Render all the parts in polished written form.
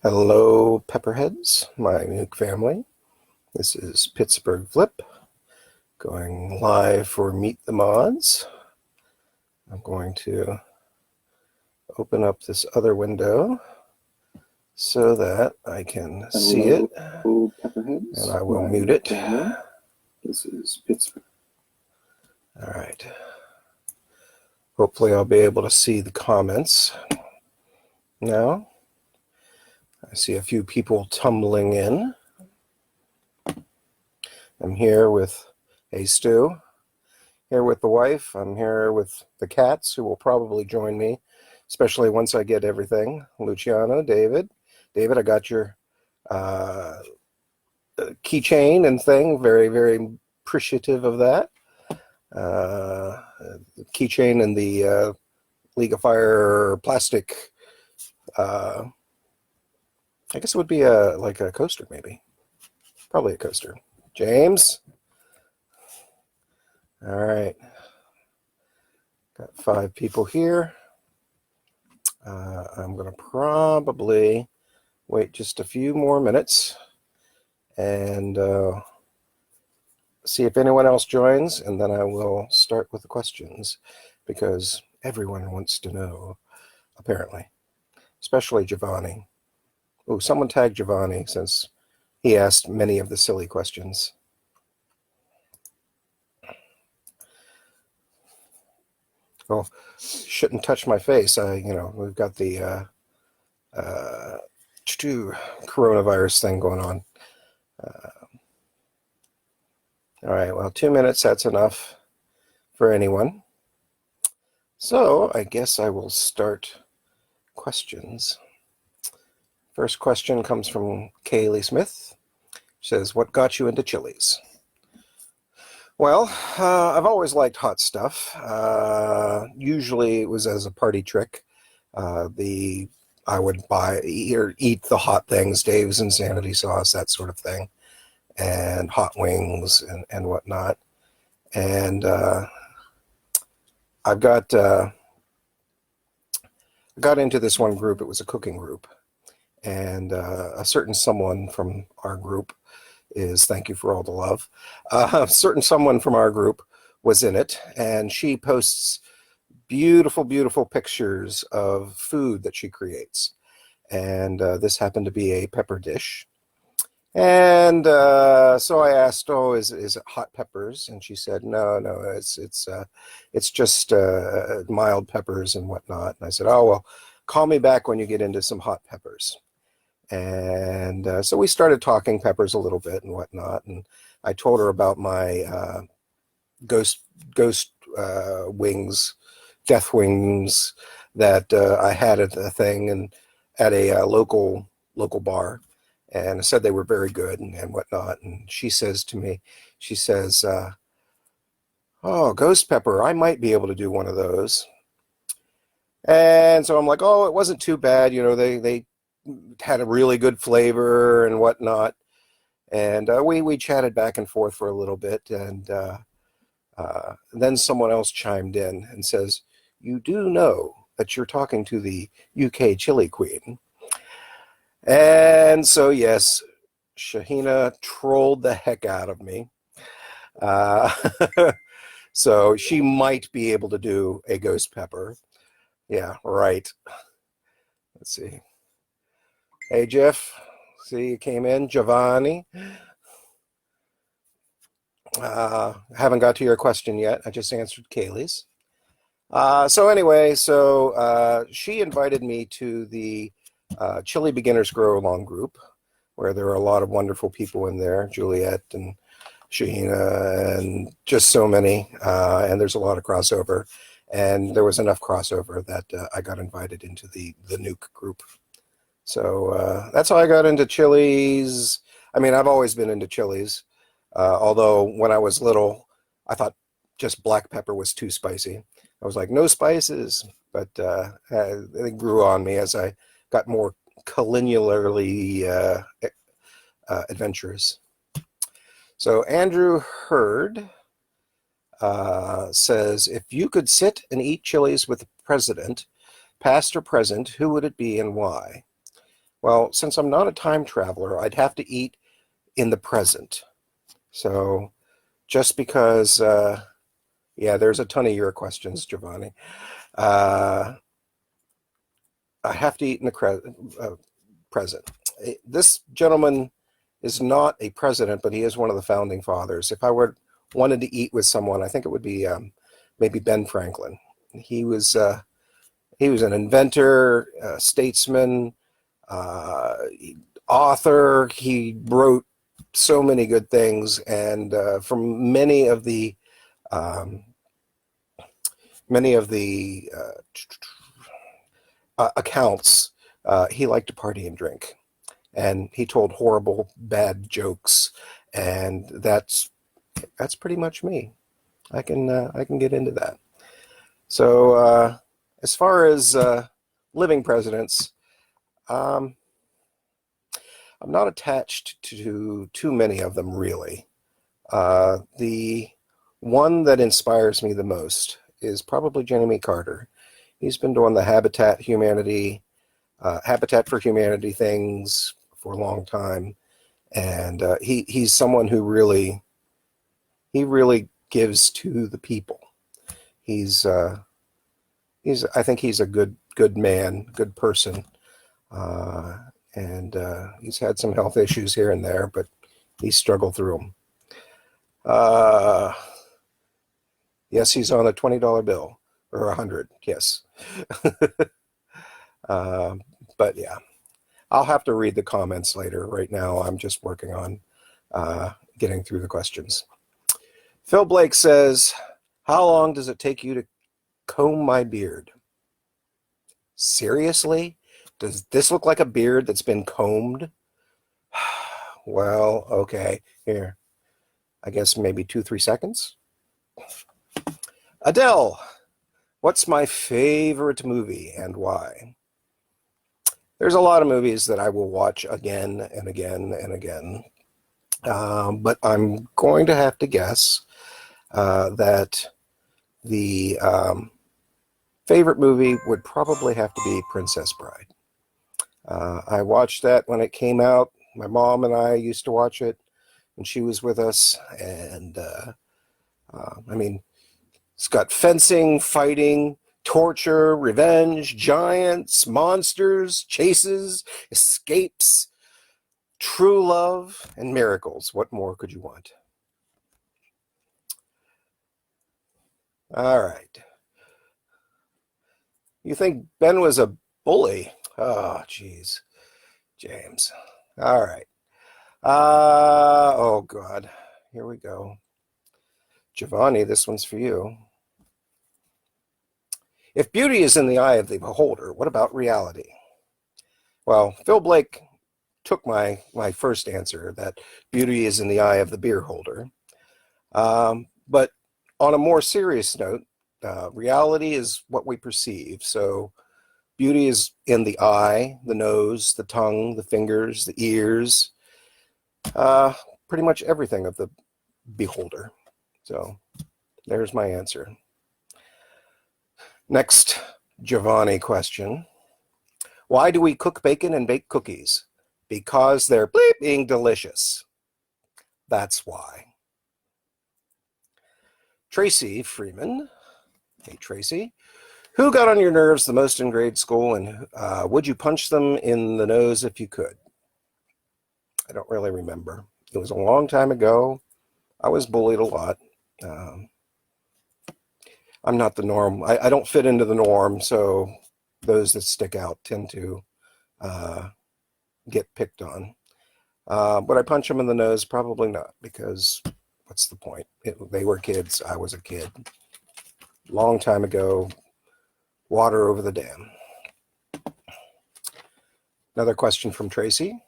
Hello, Pepperheads, my nuke family. This is Pittsburgh Flip, going live for Meet the Mods. I'm going to open up this other window so that I can see it, Pepperheads, and I will mute it. Family. This is Pittsburgh. All right. Hopefully I'll be able to see the comments now. I see a few people tumbling in. I'm here with Stu, here with the wife. I'm here with the cats, who will probably join me, especially once I get everything. Luciano, David. David, I got your keychain and thing. Very, very appreciative of that. Keychain and the League of Fire plastic. I guess it would be like a coaster, maybe. Probably a coaster. James. All right. Got 5 people here. I'm going to probably wait just a few more minutes and see if anyone else joins, and then I will start with the questions, because everyone wants to know, apparently, especially Giovanni. Oh, someone tagged Giovanni, since he asked many of the silly questions. Oh, shouldn't touch my face. We've got the coronavirus thing going on. All right, well, 2 minutes, that's enough for anyone. So I guess I will start questions. First question comes from Kaylee Smith. She says, what got you into chilies? Well, I've always liked hot stuff. Usually it was as a party trick. I would buy or eat the hot things, Dave's Insanity Sauce, that sort of thing, and hot wings and whatnot. And I got into this one group. It was a cooking group, and a certain someone from our group is, thank you for all the love, a certain someone from our group was in it, and she posts beautiful, beautiful pictures of food that she creates. And this happened to be a pepper dish. And so I asked, "Oh, is it hot peppers?" And she said, "No, it's just mild peppers and whatnot." And I said, "Oh well, call me back when you get into some hot peppers." And so we started talking peppers a little bit and whatnot. And I told her about my ghost wings, death wings that I had at the thing and at a local bar, and I said they were very good and whatnot. And she says to me, she says, "Oh, ghost pepper, I might be able to do one of those." And so I'm like, "Oh, it wasn't too bad. They had a really good flavor and whatnot." And we chatted back and forth for a little bit, and then someone else chimed in and says, "You do know that you're talking to the UK chili queen." And so, yes, Shahina trolled the heck out of me. Uh, so she might be able to do a ghost pepper. Yeah, right. Let's see. Hey, Jeff. See, you came in. Giovanni. Haven't got to your question yet. I just answered Kaylee's. So she invited me to the Chili Beginners Grow Along group, where there are a lot of wonderful people in there, Juliet and Shahina and just so many, and there's a lot of crossover. And there was enough crossover that I got invited into the Nuke group. So that's how I got into chilies. I mean, I've always been into chilies, although when I was little, I thought just black pepper was too spicy. I was like, no spices, but it grew on me as I got more culinarily adventurous. So Andrew Hurd says, if you could sit and eat chilies with the president, past or present, who would it be and why? Well, since I'm not a time traveler, I'd have to eat in the present. So just because, yeah, there's a ton of your questions, Giovanni. Uh, I have to eat in the present. This gentleman is not a president, but he is one of the founding fathers. If I wanted to eat with someone, I think it would be maybe Ben Franklin. He was uh, he was an inventor, statesman, uh, author. He wrote so many good things, and from um, many of the accounts, he liked to party and drink, and he told horrible, bad jokes, and that's pretty much me. I can get into that. So as far as living presidents, um, I'm not attached to too many of them really. The one that inspires me the most is probably Jimmy Carter. He's been doing the Habitat for Humanity things for a long time, and he's someone who really gives to the people. He's I think he's a good man, good person, and he's had some health issues here and there, but he's struggled through them. Uh, yes, he's on a $20 bill or 100. Yes, um, but yeah, I'll have to read the comments later. Right now, I'm just working on getting through the questions. Phil Blake says, "How long does it take you to comb my beard?" Seriously? Does this look like a beard that's been combed? Well, okay. Here. I guess maybe 2, 3 seconds. Adele, what's my favorite movie and why? There's a lot of movies that I will watch again and again and again. But I'm going to have to guess that the favorite movie would probably have to be Princess Bride. I watched that when it came out. My mom and I used to watch it when she was with us. And I mean, it's got fencing, fighting, torture, revenge, giants, monsters, chases, escapes, true love, and miracles. What more could you want? All right. You think Ben was a bully? Oh, geez. James. All right. Oh, God. Here we go. Giovanni, this one's for you. If beauty is in the eye of the beholder, what about reality? Well, Phil Blake took my first answer that beauty is in the eye of the beer holder. But on a more serious note, reality is what we perceive. So beauty is in the eye, the nose, the tongue, the fingers, the ears, pretty much everything of the beholder. So there's my answer. Next Giovanni question. Why do we cook bacon and bake cookies? Because they're bleeping delicious. That's why. Tracy Freeman. Hey, Tracy. Who got on your nerves the most in grade school, and would you punch them in the nose if you could? I don't really remember. It was a long time ago. I was bullied a lot. Um, I'm not the norm. I don't fit into the norm, so those that stick out tend to get picked on. Would I punch them in the nose? Probably not, because what's the point? They were kids. I was a kid. Long time ago, water over the dam. Another question from Tracy.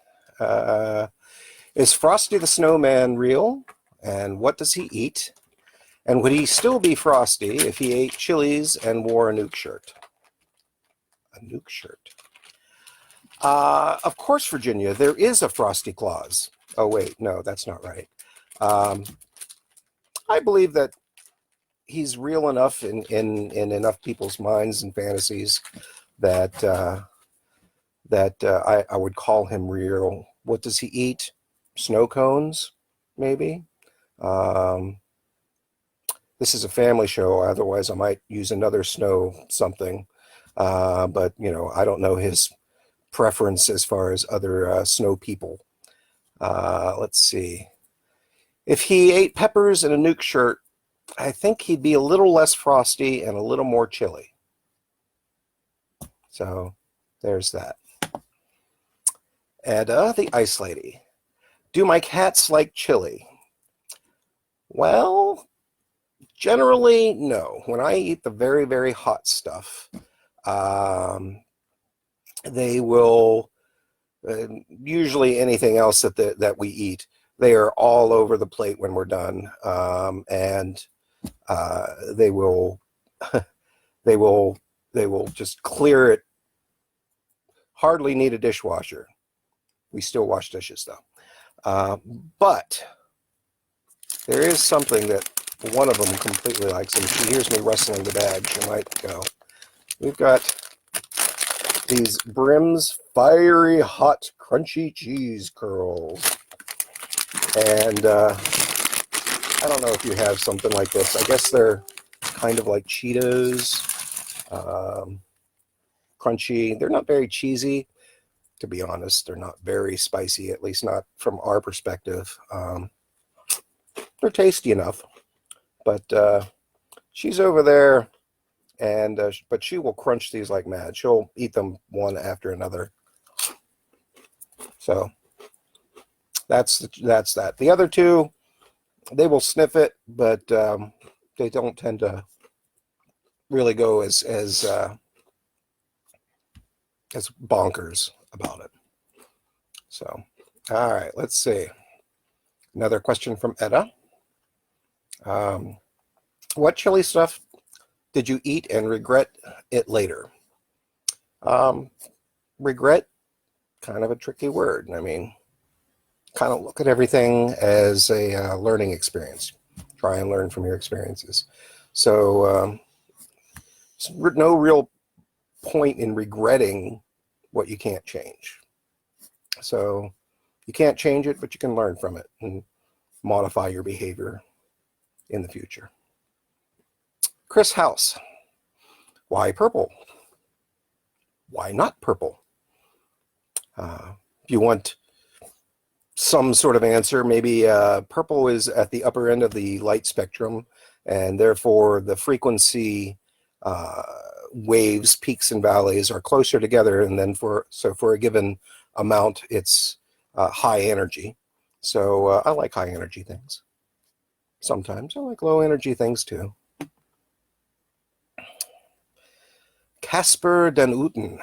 Is Frosty the Snowman real? And what does he eat? And would he still be Frosty if he ate chilies and wore a nuke shirt? A nuke shirt. Of course, Virginia, there is a Frosty Claus. Oh, wait, no, that's not right. I believe that he's real enough in enough people's minds and fantasies that that I would call him real. What does he eat? Snow cones, maybe. This is a family show. Otherwise, I might use another snow something. But, I don't know his preference as far as other snow people. Let's see. If he ate peppers in a nuke shirt, I think he'd be a little less frosty and a little more chilly. So there's that. And the ice lady. Do my cats like chili? Well, generally, no. When I eat the very, very hot stuff, they will, usually anything else that we eat, they are all over the plate when we're done. And they will, they will, they will just clear it. Hardly need a dishwasher. We still wash dishes though. But there is something that one of them completely likes, and she hears me rustling the bag. She might go. We've got these Brim's Fiery Hot Crunchy Cheese Curls. And I don't know if you have something like this. I guess they're kind of like Cheetos. Crunchy. They're not very cheesy, to be honest. They're not very spicy, at least not from our perspective. They're tasty enough. But she's over there, and but she will crunch these like mad. She'll eat them one after another. So that's that. The other two, they will sniff it, but they don't tend to really go as bonkers about it. So, all right, let's see. Another question from Etta. What chili stuff did you eat and regret it later? Regret, kind of a tricky word. I mean, kind of look at everything as a learning experience. Try and learn from your experiences. So, no real point in regretting what you can't change. So, you can't change it, but you can learn from it and modify your behavior in the future. Chris House. Why purple? Why not purple? If you want some sort of answer, maybe purple is at the upper end of the light spectrum, and therefore the frequency waves, peaks and valleys are closer together, and then for a given amount, it's high energy. So I like high energy things. Sometimes I like low energy things too. Casper Den Uten.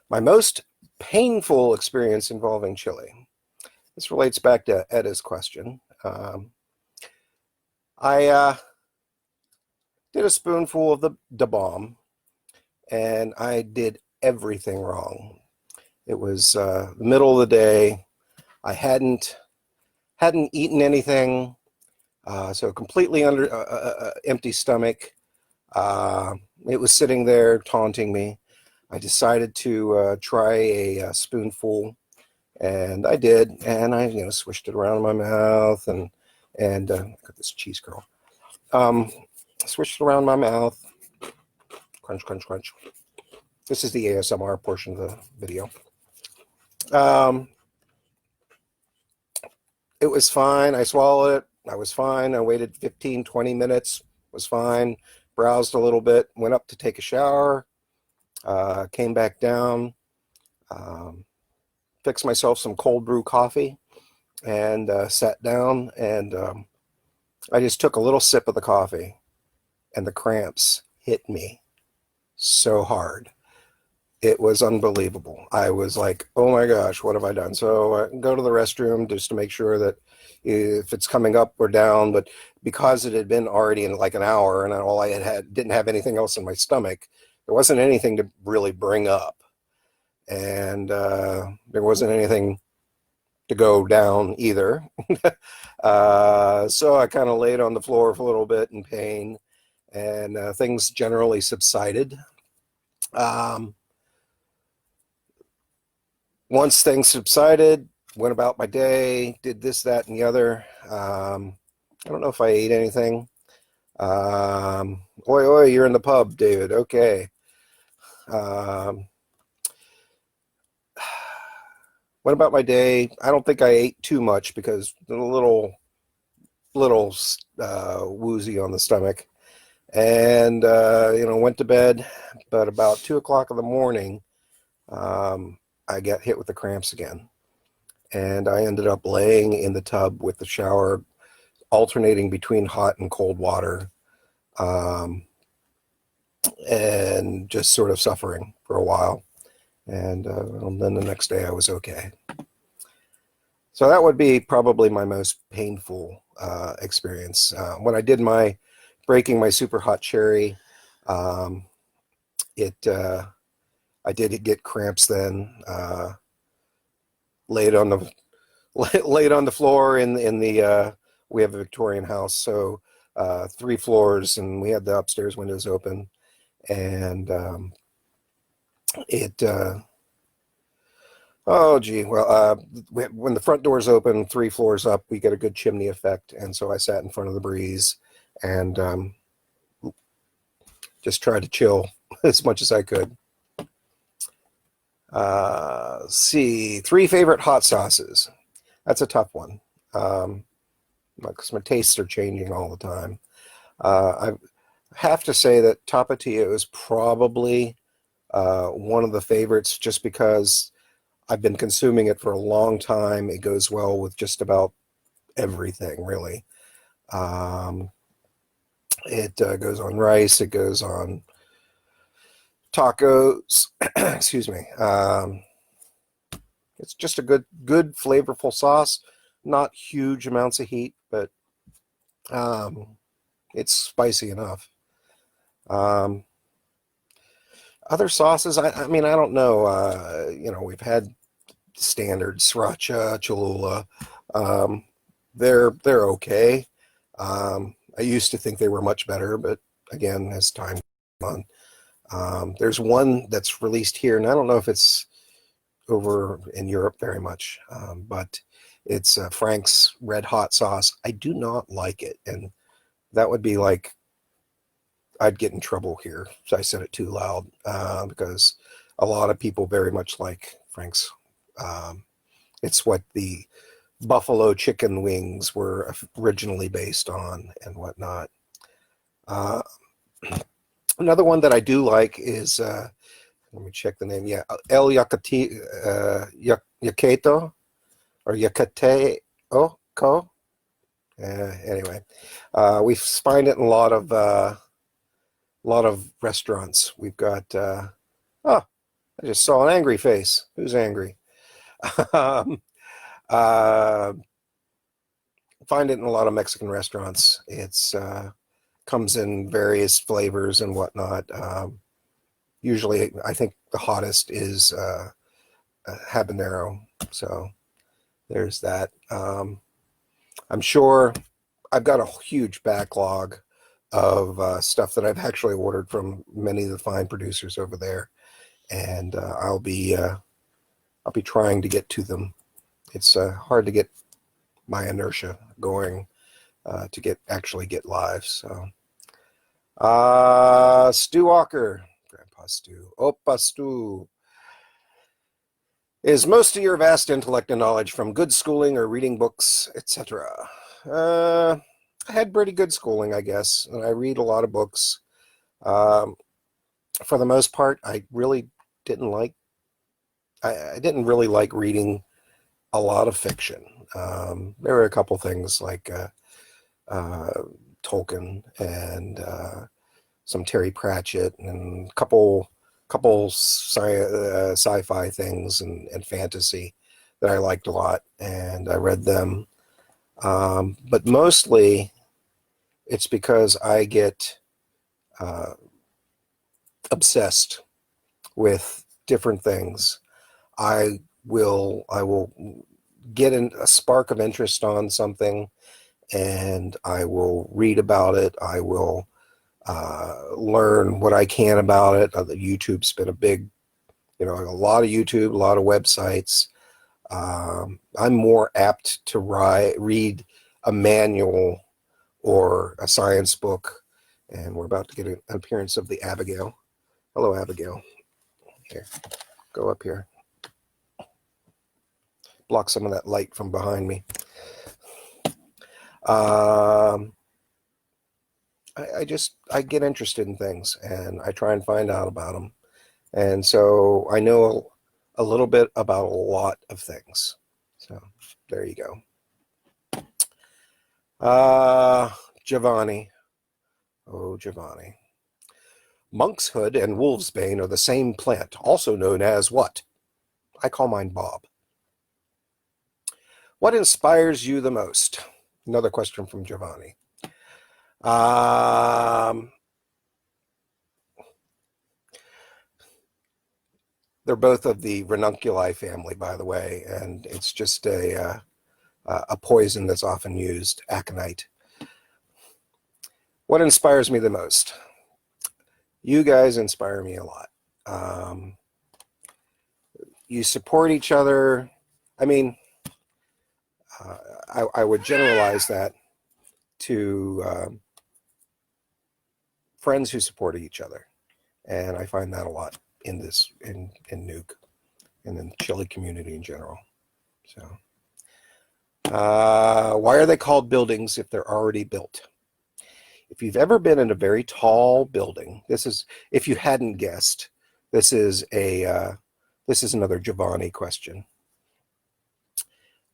My most painful experience involving chili. This relates back to Edda's question. I did a spoonful of the bomb, and I did everything wrong. It was the middle of the day. I hadn't eaten anything, so completely under empty stomach. It was sitting there taunting me. I decided to try a spoonful, and I did, and I swished it around in my mouth, and got this cheese curl. Swished it around my mouth. Crunch, crunch, crunch. This is the ASMR portion of the video. It was fine. I swallowed it. I was fine. I waited 15, 20 minutes. Was fine. Browsed a little bit. Went up to take a shower. Came back down. Fixed myself some cold brew coffee. And sat down. And I just took a little sip of the coffee. And the cramps hit me so hard. It was unbelievable. I was like, oh my gosh, what have I done? So I go to the restroom just to make sure that if it's coming up or down, but because it had been already in like an hour and all I had didn't have anything else in my stomach, there wasn't anything to really bring up. And there wasn't anything to go down either. So I kind of laid on the floor for a little bit in pain, and things generally subsided. once things subsided, went about my day, did this, that, and the other. I don't know if I ate anything. Oi, oi, you're in the pub, David. Okay. Um, went about my day. I don't think I ate too much because a little woozy on the stomach. And, went to bed. But about 2 o'clock in the morning, I got hit with the cramps again. And I ended up laying in the tub with the shower alternating between hot and cold water, and just sort of suffering for a while. And then the next day I was okay. So that would be probably my most painful experience. When I did my breaking my super hot cherry, it I did get cramps then. Laid on the laid on the floor in the we have a Victorian house, so 3 floors, and we had the upstairs windows open, and it oh gee, well, when the front door's open 3 floors up, we get a good chimney effect, and so I sat in front of the breeze and just tried to chill as much as I could. See, 3 favorite hot sauces. That's a tough one. Because my tastes are changing all the time. I have to say that Tapatio is probably one of the favorites just because I've been consuming it for a long time. It goes well with just about everything, really. It goes on rice. It goes on tacos. Excuse me. It's just a good flavorful sauce. Not huge amounts of heat, but it's spicy enough. Other sauces, I mean, I don't know. We've had standard sriracha, Cholula. They're okay. I used to think they were much better, but again, as time goes on, there's one that's released here, and I don't know if it's over in Europe very much, but it's Frank's Red Hot sauce. I do not like it, and that would be like I'd get in trouble here if I said it too loud, because a lot of people very much like Frank's. It's what the buffalo chicken wings were originally based on and whatnot. Another one that I do like is, let me check the name. Yeah, El Yakati, Yaketo or Yakate Co. Anyway, we find it in a lot of restaurants. We've got. Oh, I just saw an angry face. Who's angry? uh, find it in a lot of Mexican restaurants. It's comes in various flavors and whatnot. Usually, I think the hottest is habanero. So there's that. I'm sure I've got a huge backlog of stuff that I've actually ordered from many of the fine producers over there, and I'll be trying to get to them. It's hard to get my inertia going to actually get live. So, Stu Walker, Grandpa Stu, Opa Stu. Is most of your vast intellect and knowledge from good schooling or reading books, etc.? I had pretty good schooling, I guess, and I read a lot of books. For the most part, I really didn't like. I didn't really like reading a lot of fiction. There were a couple things like Tolkien and some Terry Pratchett and a couple sci-fi things and fantasy that I liked a lot, and I read them. But mostly, it's because I get obsessed with different things. I will get a spark of interest on something, and I will read about it. I will learn what I can about it. YouTube's been a big a lot of YouTube, a lot of websites. I'm more apt to read a manual or a science book. And we're about to get an appearance of the Abigail. Hello, Abigail. Here, go up here. Block some of that light from behind me. I get interested in things, and I try and find out about them. And so I know a little bit about a lot of things. So there you go. Giovanni. Oh, Giovanni. Monkshood and wolfsbane are the same plant, also known as what? I call mine Bob. What inspires you the most? Another question from Giovanni. They're both of the ranunculi family, by the way, and it's just a poison that's often used, aconite. What inspires me the most? You guys inspire me a lot. You support each other. I mean, I would generalize that to friends who support each other, and I find that a lot in Nuke and in the Chili community in general. So, why are they called buildings if they're already built? If you've ever been in a very tall building, this is, if you hadn't guessed, this is another Giovanni question.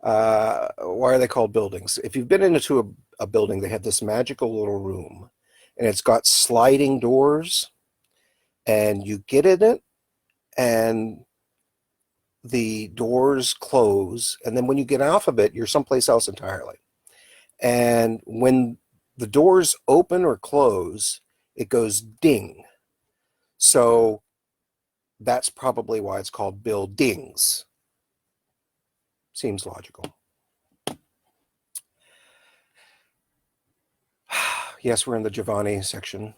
Why are they called buildings? If you've been into a building, they have this magical little room, and it's got sliding doors, and you get in it, and the doors close, and then when you get off of it, you're someplace else entirely. And when the doors open or close, it goes ding. So that's probably why it's called buildings. Seems logical. Yes, we're in the Giovanni section.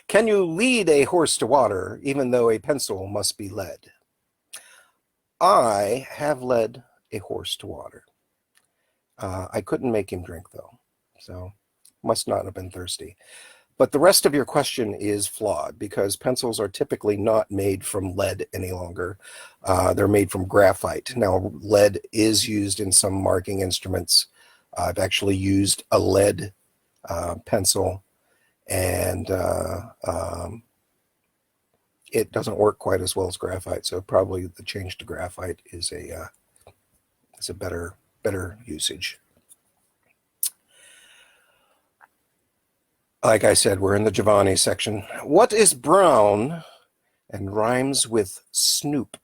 Can you lead a horse to water even though a pencil must be led? I have led a horse to water. I couldn't make him drink, though, so must not have been thirsty. But the rest of your question is flawed because pencils are typically not made from lead any longer. They're made from graphite. Now, lead is used in some marking instruments. I've actually used a lead pencil, and it doesn't work quite as well as graphite. So probably the change to graphite is a better usage. Like I said, we're in the Giovanni section. What is brown and rhymes with Snoop?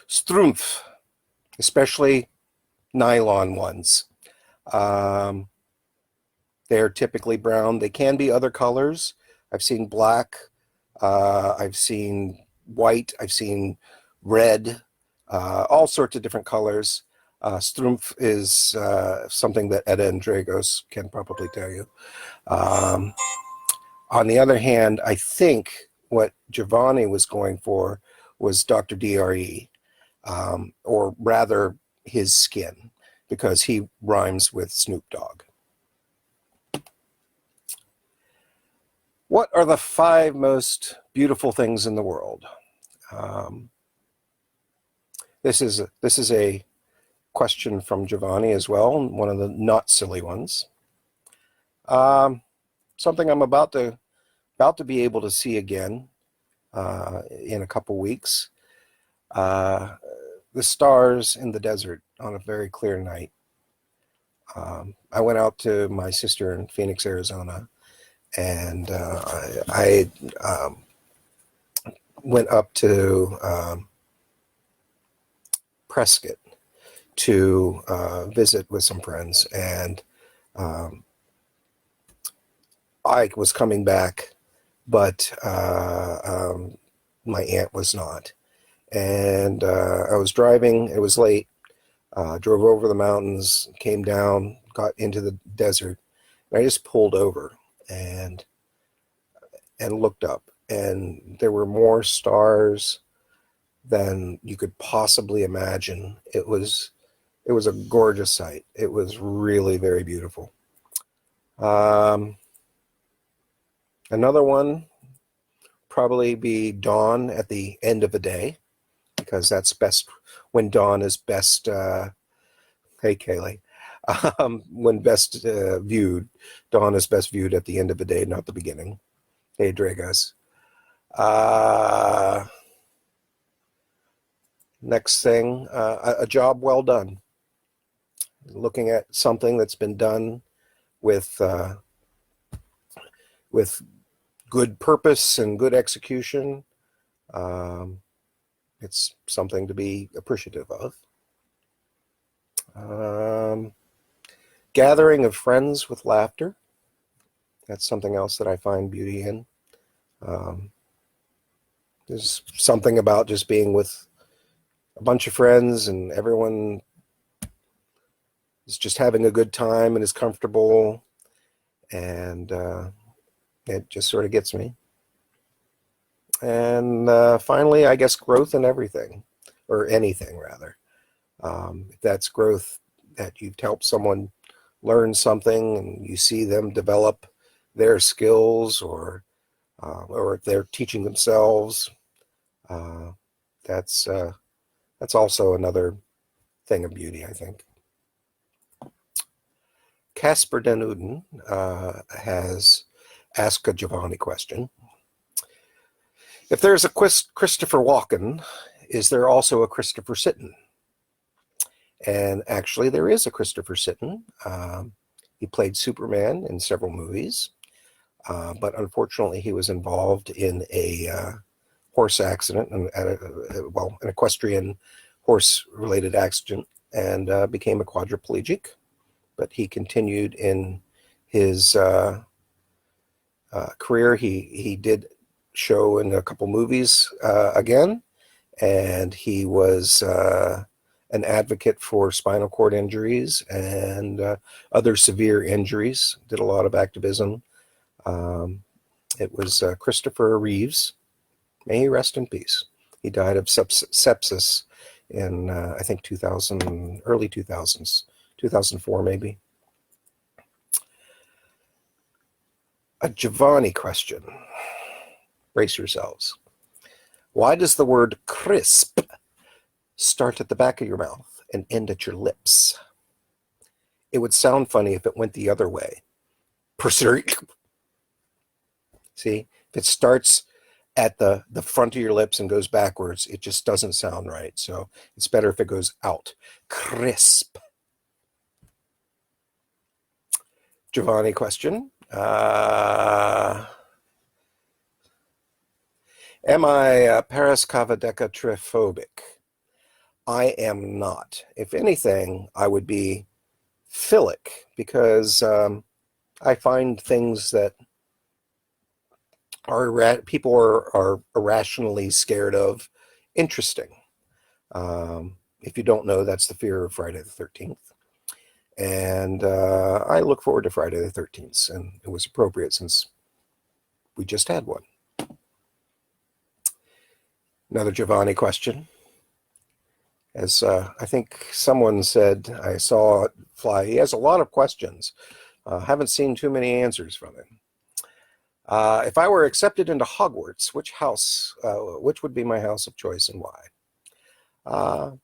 Strumpf, especially nylon ones. They're typically brown. They can be other colors. I've seen black. I've seen white. I've seen red. All sorts of different colors. Strumpf is something that Edda and Dragos can probably tell you. On the other hand, I think what Giovanni was going for was Dr. DRE, or rather his skin, because he rhymes with Snoop Dogg. What are the 5 most beautiful things in the world? This is a question from Giovanni as well, one of the not silly ones. Something I'm about to be able to see again in a couple weeks. The stars in the desert on a very clear night. I went out to my sister in Phoenix, Arizona, and I went up to Prescott to visit with some friends, and I was coming back, but my aunt was not. And I was driving, it was late, drove over the mountains, came down, got into the desert, and I just pulled over and looked up. and there were more stars than you could possibly imagine. It was a gorgeous sight. It was really very beautiful. Another one probably be dawn at the end of the day, because that's best when dawn is best. Hey, Kaylee. When best viewed, dawn is best viewed at the end of the day, not the beginning. Hey, Dragas. Next thing, a job well done. Looking at something that's been done with good purpose and good execution. It's something to be appreciative of. Gathering of friends with laughter. That's something else that I find beauty in. There's something about just being with a bunch of friends and everyone is just having a good time and is comfortable, and it just sort of gets me. And finally, I guess growth in everything, or anything rather. If that's growth, that you've helped someone learn something and you see them develop their skills, or if they're teaching themselves, that's also another thing of beauty, I think. Casper Den Uden has asked a Giovanni question. If there's a Christopher Walken, is there also a Christopher Sitten? And actually, there is a Christopher Sitten. He played Superman in several movies, but unfortunately, he was involved in a horse accident, an equestrian horse-related accident, and became a quadriplegic. But he continued in his career. He did show in a couple movies again, and he was an advocate for spinal cord injuries and other severe injuries. Did a lot of activism. It was Christopher Reeves. May he rest in peace. He died of sepsis in I think 2000, early 2000s, 2004 maybe. A Giovanni question. Brace yourselves. Why does the word crisp start at the back of your mouth and end at your lips? It would sound funny if it went the other way. See, if it starts at the front of your lips and goes backwards, it just doesn't sound right. So it's better if it goes out. Crisp. Giovanni question. Am I parascavadecatrophobic? I am not. If anything, I would be philic, because I find things that people are irrationally scared of interesting. If you don't know, that's the fear of Friday the 13th. And I look forward to Friday the 13th, and it was appropriate since we just had one. Another Giovanni question. As I think someone said, I saw it fly. He has a lot of questions. Haven't seen too many answers from him. If I were accepted into Hogwarts, which would be my house of choice and why?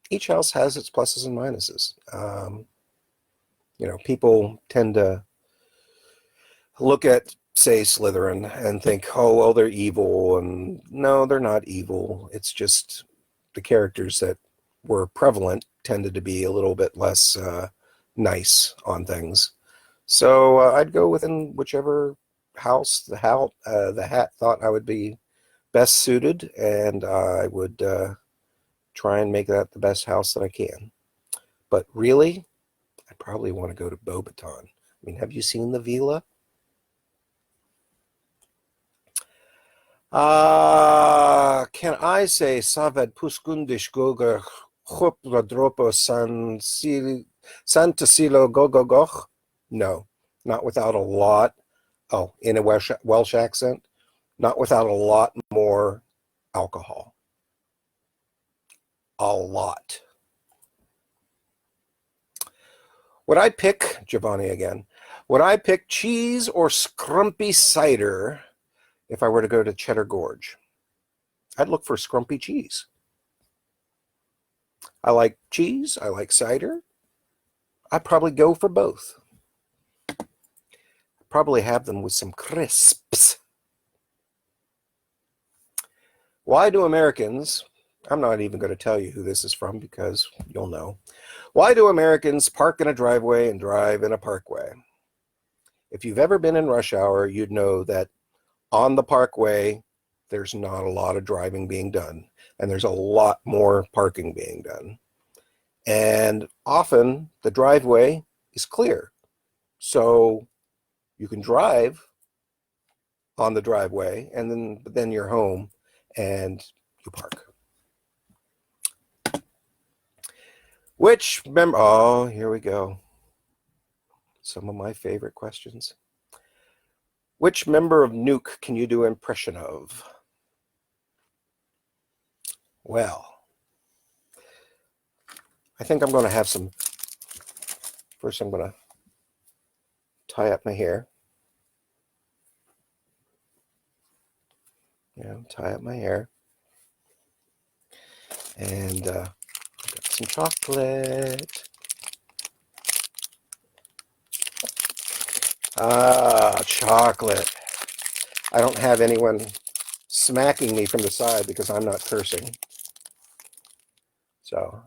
Each house has its pluses and minuses. People tend to look at, say, Slytherin and think, oh, well, they're evil. And no, they're not evil. It's just the characters that were prevalent tended to be a little bit less nice on things. So I'd go within whichever house the hat thought I would be best suited, and I would try and make that the best house that I can. But really, I probably want to go to Beauxbaton. I mean, have you seen the villa? Can I say Savad Puskundish Goga Hopladropo Santasilo Gogogoch? No, not without a lot Oh, in a Welsh accent, not without a lot more alcohol. A lot. Would I pick, Giovanni again, would I pick cheese or scrumpy cider if I were to go to Cheddar Gorge? I'd look for scrumpy cheese. I like cheese. I like cider. I'd probably go for both. Probably have them with some crisps. Why do Americans, I'm not even going to tell you who this is from because you'll know. Why do Americans park in a driveway and drive in a parkway? If you've ever been in rush hour, you'd know that on the parkway, there's not a lot of driving being done, and there's a lot more parking being done. And often the driveway is clear, so you can drive on the driveway, and then you're home and you park. Which member? Oh, here we go. Some of my favorite questions. Which member of Nuke can you do impression of? Well, I think I'm going to have some. First, I'm going to tie up my hair. Yeah, tie up my hair. And got some chocolate. Ah, chocolate. I don't have anyone smacking me from the side because I'm not cursing. So,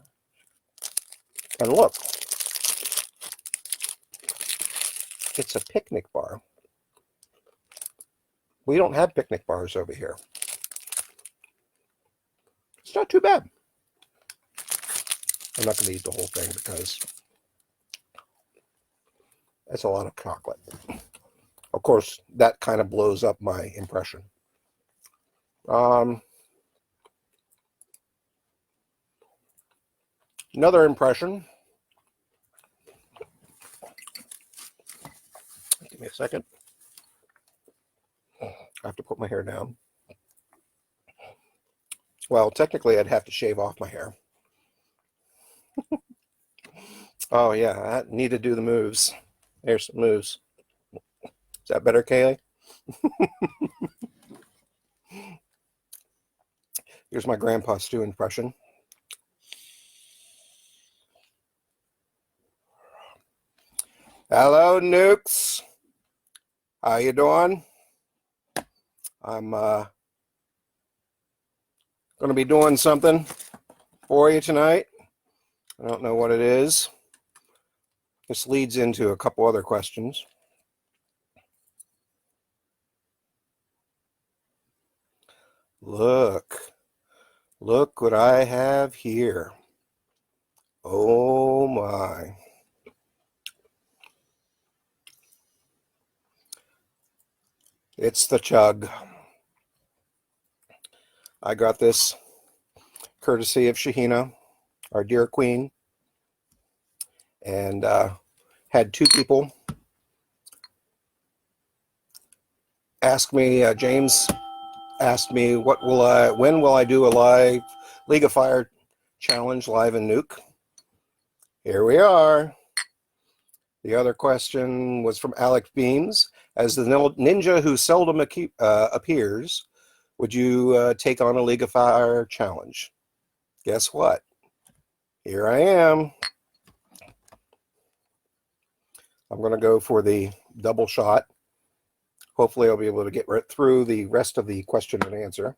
and look, it's a picnic bar. We don't have picnic bars over here. It's not too bad. I'm not going to eat the whole thing because that's a lot of chocolate. Of course, that kind of blows up my impression. Another impression. Give me a second. I have to put my hair down. Well, technically, I'd have to shave off my hair. Oh, yeah, I need to do the moves. Here's some moves. Is that better, Kaylee? Here's my Grandpa Stu impression. Hello, Nukes. How you doing? I'm going to be doing something for you tonight. I don't know what it is. This leads into a couple other questions. Look what I have here. Oh my. It's the chug. I got this courtesy of Shahina, our dear queen, and had two people ask me, James asked me, when will I do a live League of Fire challenge live in Nuke? Here we are. The other question was from Alex Beams. As the ninja who seldom appears, would you take on a League of Fire challenge? Guess what? Here I am. I'm going to go for the double shot. Hopefully I'll be able to get right through the rest of the question and answer.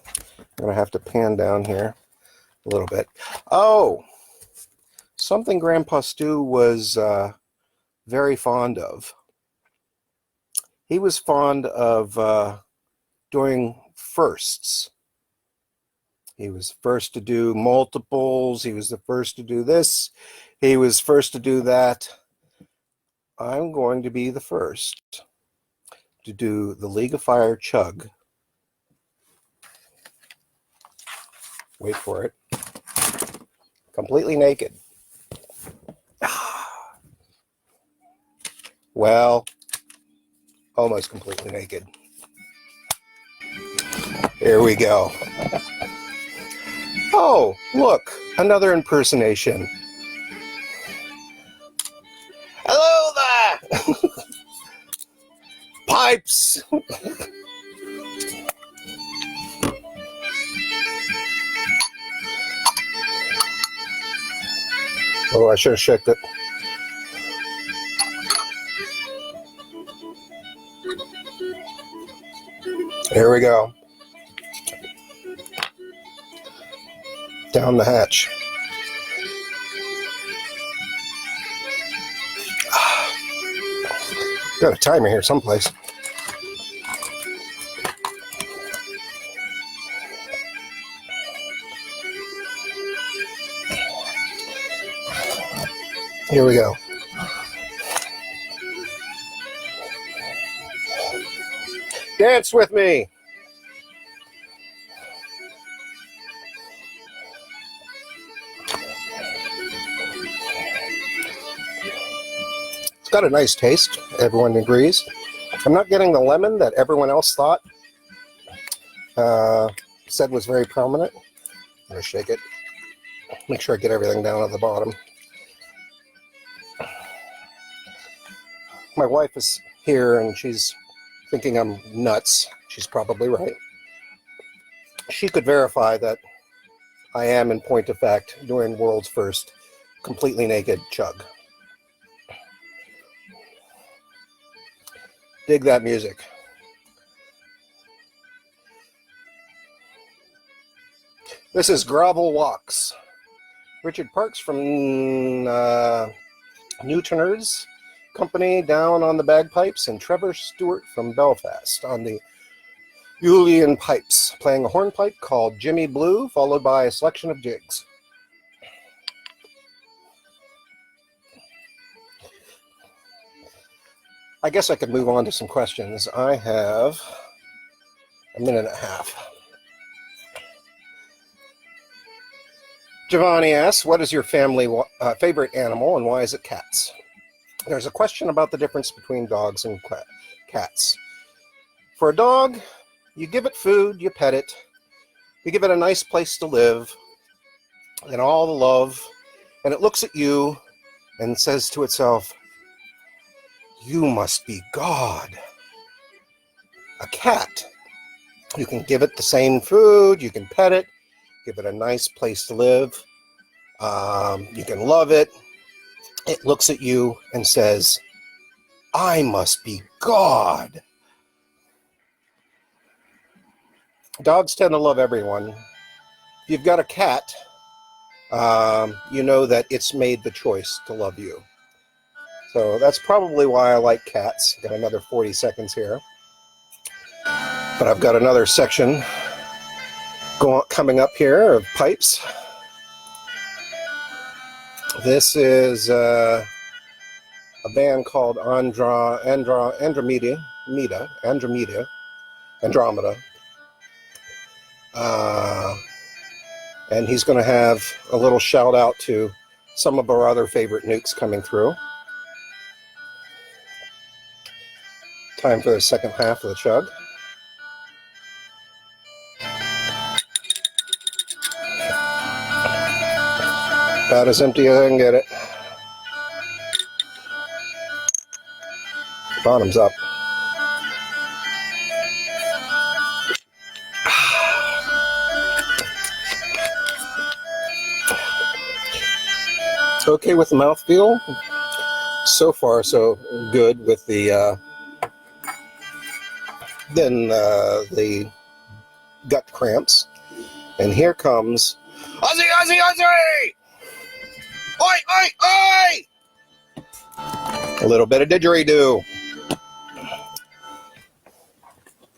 I'm going to have to pan down here a little bit. Oh, something Grandpa Stu was very fond of. He was fond of doing firsts. He was first to do multiples. He was the first to do this. He was first to do that. I'm going to be the first to do the League of Fire chug. Wait for it. Completely naked. Well, almost completely naked. Here we go. Oh, look, another impersonation. Hello there! Pipes! Oh, I should have checked it. Here we go. Down the hatch. Got a timer here someplace. Here we go. Dance with me. It's got a nice taste. Everyone agrees. I'm not getting the lemon that everyone else thought said was very prominent. I'm going to shake it. Make sure I get everything down at the bottom. My wife is here and she's thinking I'm nuts. She's probably right. She could verify that I am, in point of fact, doing world's first completely naked chug. Dig that music. This is Gravel Walks. Richard Parks from Newtoners Company down on the bagpipes, and Trevor Stewart from Belfast on the Julian pipes, playing a hornpipe called Jimmy Blue, followed by a selection of jigs. I guess I could move on to some questions. I have a minute and a half. Giovanni asks, what is your family favorite animal and why is it cats? There's a question about the difference between dogs and cats. For a dog, you give it food, you pet it, you give it a nice place to live, and all the love, and it looks at you and says to itself, you must be God. A cat, you can give it the same food, you can pet it, give it a nice place to live, you can love it. It looks at you and says, I must be God. Dogs tend to love everyone. If you've got a cat, you know that it's made the choice to love you. So that's probably why I like cats. Got another 40 seconds here. But I've got another section coming up here of pipes. This is a band called Andromeda. And he's going to have a little shout out to some of our other favorite nukes coming through. Time for the second half of the chug. About as empty as I can get it. Bottoms up. Okay with the mouthfeel. So far, so good with the the gut cramps. And here comes Ozzy, Ozzy, Ozzy! Oi, oi, oi! A little bit of didgeridoo.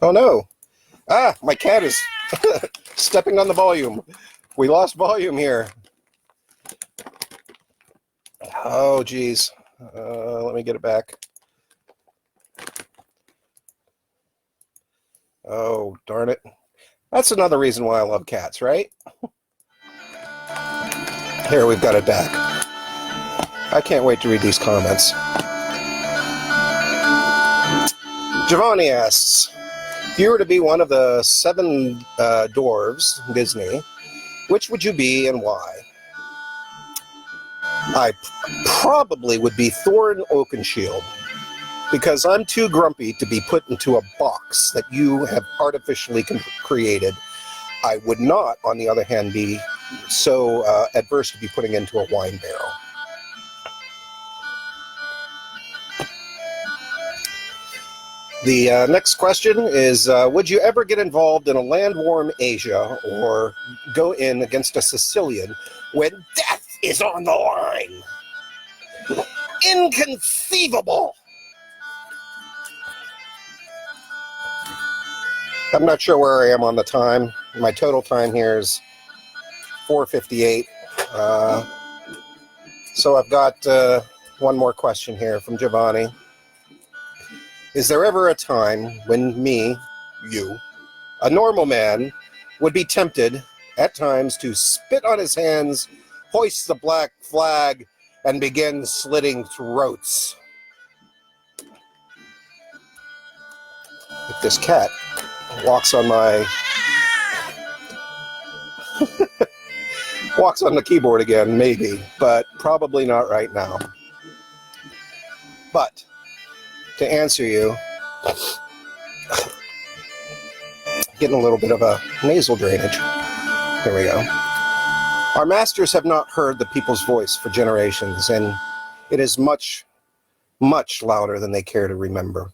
Oh no. Ah, my cat is stepping on the volume. We lost volume here. Oh, geez. Let me get it back. Oh, darn it. That's another reason why I love cats, right? Here, we've got it back. I can't wait to read these comments. Giovanni asks, if you were to be one of the seven dwarves in Disney, which would you be and why? I probably would be Thorin Oakenshield, because I'm too grumpy to be put into a box that you have artificially created. I would not, on the other hand, be so adverse to be putting into a wine barrel. The next question is, would you ever get involved in a landwarm Asia or go in against a Sicilian when death is on the line? Inconceivable! I'm not sure where I am on the time. My total time here is 4:58. So I've got one more question here from Giovanni. Is there ever a time when me, you, a normal man, would be tempted at times to spit on his hands, hoist the black flag, and begin slitting throats? If this cat walks on my walks on the keyboard again, maybe, but probably not right now. But to answer you, getting a little bit of a nasal drainage. Here we go. Our masters have not heard the people's voice for generations, and it is much, much louder than they care to remember.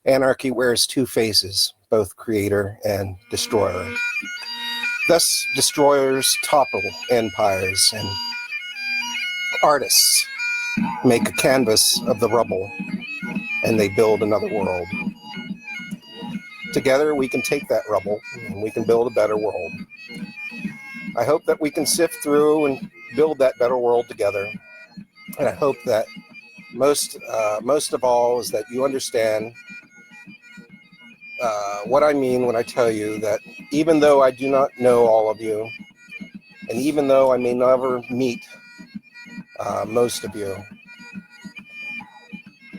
Anarchy wears two faces, both creator and destroyer. Thus, destroyers topple empires, and artists make a canvas of the rubble, and they build another world. Together, we can take that rubble, and we can build a better world. I hope that we can sift through and build that better world together. And I hope that most of all is that you understand what I mean when I tell you that even though I do not know all of you, and even though I may never meet most of you,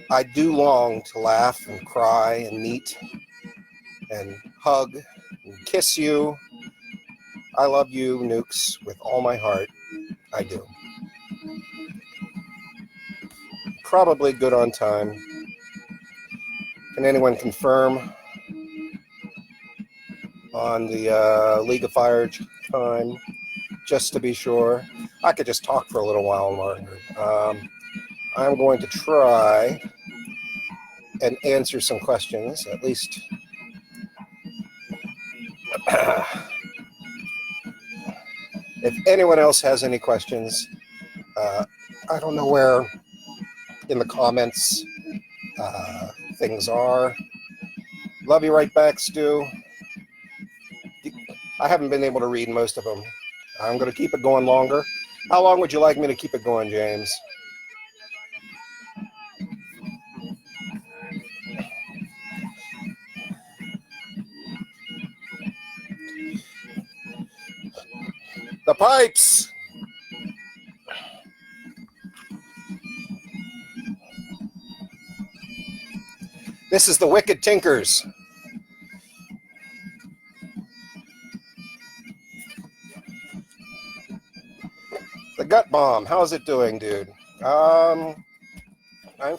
I do long to laugh and cry and meet and hug and kiss you. I love you, Nukes, with all my heart. I do. Probably good on time. Can anyone confirm on the League of Fire time, just to be sure? I could just talk for a little while longer. I'm going to try and answer some questions, at least. If anyone else has any questions, I don't know where in the comments things are. Love you right back, Stu. I haven't been able to read most of them. I'm going to keep it going longer. How long would you like me to keep it going, James? The pipes! This is the Wicked Tinkers. The Gut Bomb, how's it doing, dude? I'm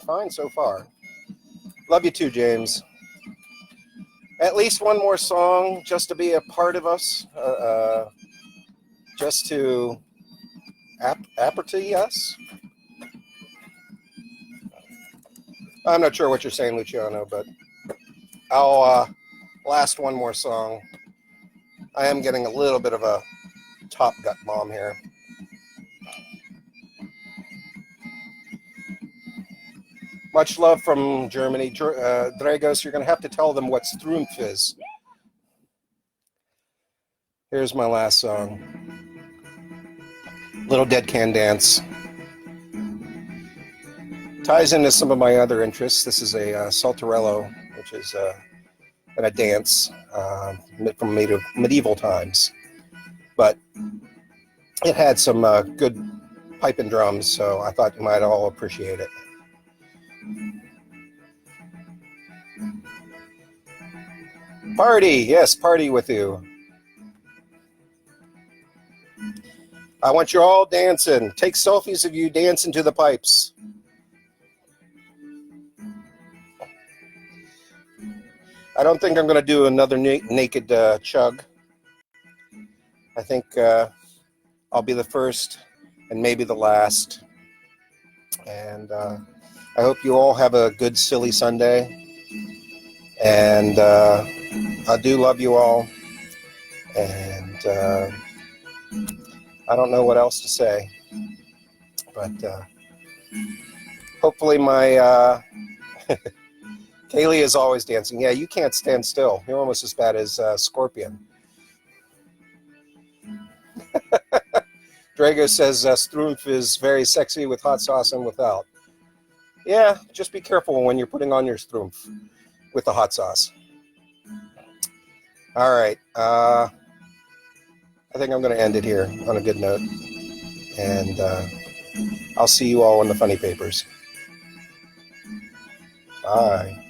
fine so far. Love you too, James. At least one more song just to be a part of us. Just to apperty us. I'm not sure what you're saying, Luciano, but I'll last one more song. I am getting a little bit of a top gut bomb here. Much love from Germany. Dragos, you're going to have to tell them what Strumpf is. Here's my last song. Little Dead Can Dance. Ties into some of my other interests. This is a saltarello, which is a dance from medieval times. But it had some good pipe and drums, so I thought you might all appreciate it. Party, yes, party with you. I want you all dancing. Take selfies of you dancing to the pipes. I don't think I'm going to do another naked chug. I think I'll be the first and maybe the last. And I hope you all have a good, silly Sunday. And I do love you all. And I don't know what else to say. But hopefully my... Kaylee is always dancing. Yeah, you can't stand still. You're almost as bad as Scorpion. Drago says Strumpf is very sexy with hot sauce and without. Yeah, just be careful when you're putting on your Strumpf with the hot sauce. All right. I think I'm going to end it here on a good note. And I'll see you all in the funny papers. Bye.